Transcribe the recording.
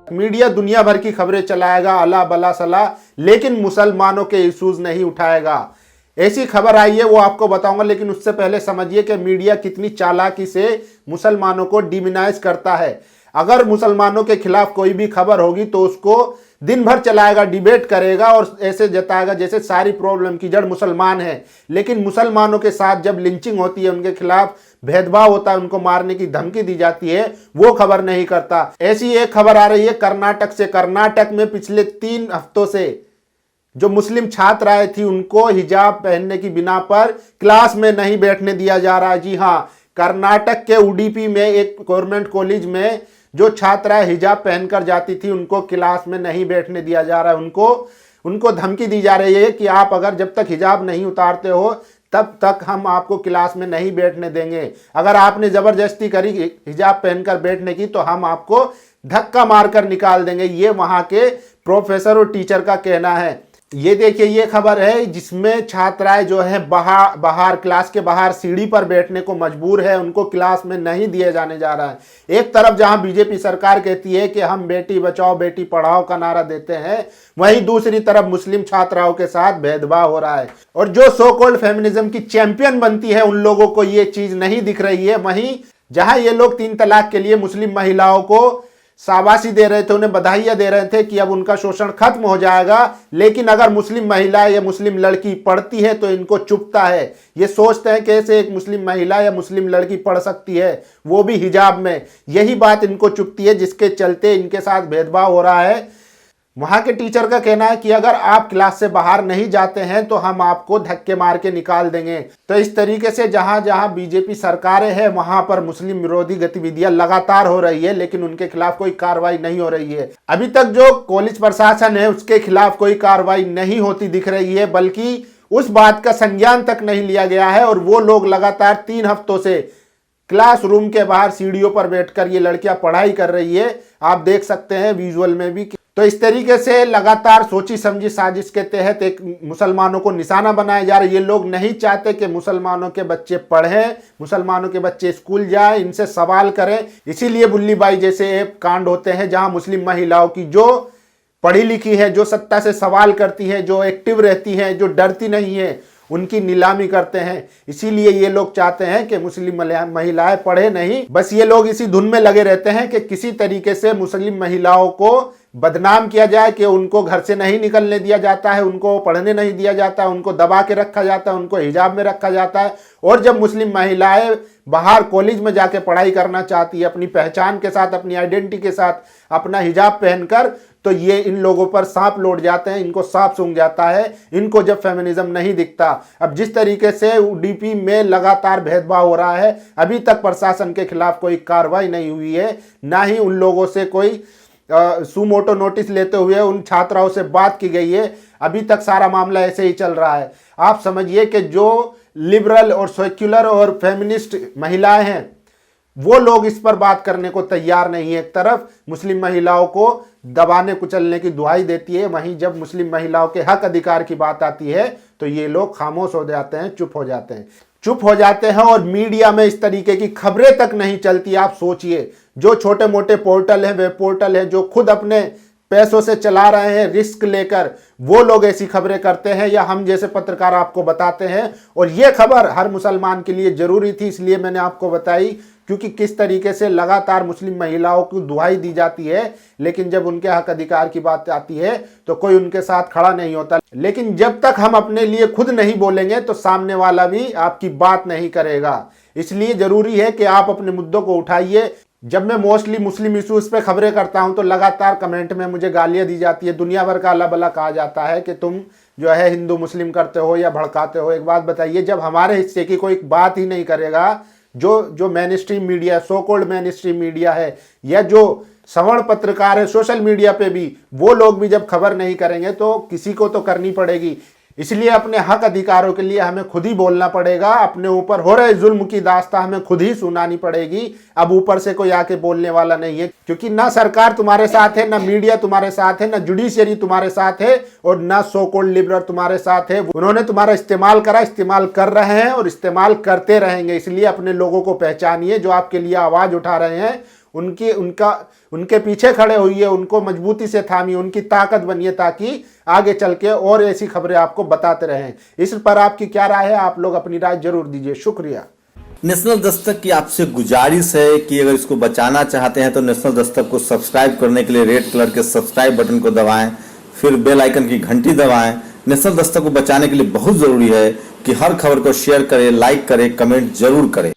Media दुनिया भर की खबरें चलाएगा, अला बला सला, लेकिन मुसलमानों के इश्यूज नहीं उठाएगा। ऐसी खबर आई है वो आपको बताऊंगा, लेकिन उससे पहले समझिए कि मीडिया कितनी चालाकी से मुसलमानों को डिमोनाइज करता है। अगर मुसलमानों के खिलाफ कोई भी खबर होगी तो उसको दिन भर चलाएगा, डिबेट करेगा और ऐसे जताएगा जैसे सारी प्रॉब्लम की जड़ मुसलमान है। लेकिन मुसलमानों के साथ जब लिंचिंग होती है, उनके खिलाफ भेदभाव होता है, उनको मारने की धमकी दी जाती है, वो खबर नहीं करता। ऐसी एक खबर आ रही है कर्नाटक से। कर्नाटक में पिछले 3 हफ्तों से जो मुस्लिम छात्र आए थी उनको हिजाब पहनने की बिना पर क्लास में नहीं बैठने दिया जा रहा है। जी हाँ, कर्नाटक के उडुपी में एक गवर्नमेंट कॉलेज में जो छात्राएं हिजाब पहनकर जाती थी उनको क्लास में नहीं बैठने दिया जा रहा है। उनको धमकी दी जा रही है कि आप अगर जब तक हिजाब नहीं उतारते हो तब तक हम आपको क्लास में नहीं बैठने देंगे। अगर आपने जबरदस्ती करी हिजाब पहनकर बैठने की तो हम आपको धक्का मारकर निकाल देंगे। ये वहां के प्रोफेसर और टीचर का कहना है। ये देखिए, ये खबर है जिसमें छात्राएं जो है बाहर क्लास के बाहर सीढ़ी पर बैठने को मजबूर है, उनको क्लास में नहीं दिए जाने जा रहा है। एक तरफ जहां बीजेपी सरकार कहती है कि हम बेटी बचाओ बेटी पढ़ाओ का नारा देते हैं, वहीं दूसरी तरफ मुस्लिम छात्राओं के साथ भेदभाव हो रहा है। और जो सो कॉल्ड फेमिनिज्म की चैंपियन बनती है उन लोगों को ये चीज नहीं दिख रही है। वहीं जहां ये लोग 3 तलाक के लिए मुस्लिम महिलाओं को शाबाशी दे रहे थे, उन्हें बधाइयां दे रहे थे कि अब उनका शोषण खत्म हो जाएगा, लेकिन अगर मुस्लिम महिला या मुस्लिम लड़की पढ़ती है तो इनको चुभता है। ये सोचते हैं कैसे एक मुस्लिम महिला या मुस्लिम लड़की पढ़ सकती है, वो भी हिजाब में। यही बात इनको चुभती है, जिसके चलते इनके साथ भेदभाव हो रहा है। वहां के टीचर का कहना है कि अगर आप क्लास से बाहर नहीं जाते हैं तो हम आपको धक्के मार के निकाल देंगे। तो इस तरीके से जहां जहां बीजेपी सरकारें हैं वहां पर मुस्लिम विरोधी गतिविधियां लगातार हो रही है, लेकिन उनके खिलाफ कोई कार्रवाई नहीं हो रही है। अभी तक जो कॉलेज प्रशासन है उसके खिलाफ कोई कार्रवाई नहीं होती दिख रही है, बल्कि उस बात का संज्ञान तक नहीं लिया गया है। और वो लोग लगातार 3 हफ्तों से क्लासरूम के बाहर सीढ़ियों पर बैठकर ये लड़कियां पढ़ाई कर रही है। आप देख सकते हैं विजुअल में भी। तो इस तरीके से लगातार सोची समझी साजिश के तहत एक मुसलमानों को निशाना बनाया जा रहा है। ये लोग नहीं चाहते कि मुसलमानों के बच्चे पढ़ें, मुसलमानों के बच्चे स्कूल जाएं, इनसे सवाल करें। इसीलिए बुल्ली बाई जैसे कांड होते हैं जहां मुस्लिम महिलाओं की जो पढ़ी लिखी है, जो सत्ता से सवाल करती है, जो एक्टिव रहती है, जो डरती नहीं है, उनकी नीलामी करते हैं। इसीलिए ये लोग चाहते हैं कि मुस्लिम महिलाएं पढ़े नहीं। बस ये लोग इसी धुन में लगे रहते हैं कि किसी तरीके से मुस्लिम महिलाओं को बदनाम किया जाए, कि उनको घर से नहीं निकलने दिया जाता है, उनको पढ़ने नहीं दिया जाता है, उनको दबा के रखा जाता है, उनको हिजाब में रखा जाता है। और जब मुस्लिम महिलाएं बाहर कॉलेज में जाके पढ़ाई करना चाहती है अपनी पहचान के साथ, अपनी आइडेंटिटी के साथ, अपना हिजाब पहनकर, तो ये इन लोगों पर सांप लौट जाते हैं, इनको सांप सूंघ जाता है, इनको जब फेमिनिज्म नहीं दिखता। अब जिस तरीके से उडुपी में लगातार भेदभाव हो रहा है, अभी तक प्रशासन के खिलाफ कोई कार्रवाई नहीं हुई है, ना ही उन लोगों से कोई सुमोटो नोटिस लेते हुए उन छात्राओं से बात की गई है। अभी तक सारा मामला ऐसे ही चल रहा है। आप समझिए कि जो लिबरल और सेक्युलर और फेमिनिस्ट महिलाएं हैं वो लोग इस पर बात करने को तैयार नहीं है। एक तरफ मुस्लिम महिलाओं को दबाने कुचलने की दुहाई देती है, वहीं जब मुस्लिम महिलाओं के हक अधिकार की बात आती है तो ये लोग खामोश हो जाते हैं, चुप हो जाते हैं और मीडिया में इस तरीके की खबरें तक नहीं चलती। आप सोचिए, जो छोटे मोटे पोर्टल हैं, वेब पोर्टल है, जो खुद अपने पैसों से चला रहे हैं रिस्क लेकर, वो लोग ऐसी खबरें करते हैं या हम जैसे पत्रकार आपको बताते हैं। और ये खबर हर मुसलमान के लिए जरूरी थी, इसलिए मैंने आपको बताई, क्योंकि किस तरीके से लगातार मुस्लिम महिलाओं को दुहाई दी जाती है, लेकिन जब उनके हक अधिकार की बात आती है तो कोई उनके साथ खड़ा नहीं होता। लेकिन जब तक हम अपने लिए खुद नहीं बोलेंगे तो सामने वाला भी आपकी बात नहीं करेगा। इसलिए जरूरी है कि आप अपने मुद्दों को उठाइए। जब मैं मोस्टली मुस्लिम इश्यूज पे खबरें करता हूं तो लगातार कमेंट में मुझे गालियां दी जाती है, दुनिया भर का अल्लाह भला कहा जाता है कि तुम जो है हिंदू मुस्लिम करते हो या भड़काते हो। एक बात बताइए, जब हमारे हिस्से की कोई बात ही नहीं करेगा, जो main stream media, so called main stream media है, या जो सवर्ण पत्रकार है सोशल मीडिया पे भी, वो लोग भी जब खबर नहीं करेंगे तो किसी को तो करनी पड़ेगी। इसलिए अपने हक अधिकारों के लिए हमें खुद ही बोलना पड़ेगा। अपने ऊपर हो रहे जुल्म की दास्तां हमें खुद ही सुनानी पड़ेगी। अब ऊपर से कोई आके बोलने वाला नहीं है, क्योंकि ना सरकार तुम्हारे साथ है, ना मीडिया तुम्हारे साथ है, ना जुडिशियरी तुम्हारे साथ है, और ना सो कॉल्ड लिबरल तुम्हारे साथ है। उन्होंने तुम्हारा इस्तेमाल करा, इस्तेमाल कर रहे हैं और इस्तेमाल करते रहेंगे। इसलिए अपने लोगों को पहचानिए, जो आपके लिए आवाज उठा रहे हैं उनके पीछे खड़े होइए, उनको मजबूती से थामिए, उनकी ताकत बनिए, ताकि आगे चल के और ऐसी खबरें आपको बताते रहें। इस पर आपकी क्या राय है? आप लोग अपनी राय जरूर दीजिए। शुक्रिया। नेशनल दस्तक की आपसे गुजारिश है कि अगर इसको बचाना चाहते हैं तो नेशनल दस्तक को सब्सक्राइब करने के लिए रेड कलर के सब्सक्राइब बटन को दबाएं, फिर बेल आइकन की घंटी दबाएं। नेशनल दस्तक को बचाने के लिए बहुत जरूरी है कि हर खबर को शेयर करें, लाइक करें, कमेंट जरूर करें।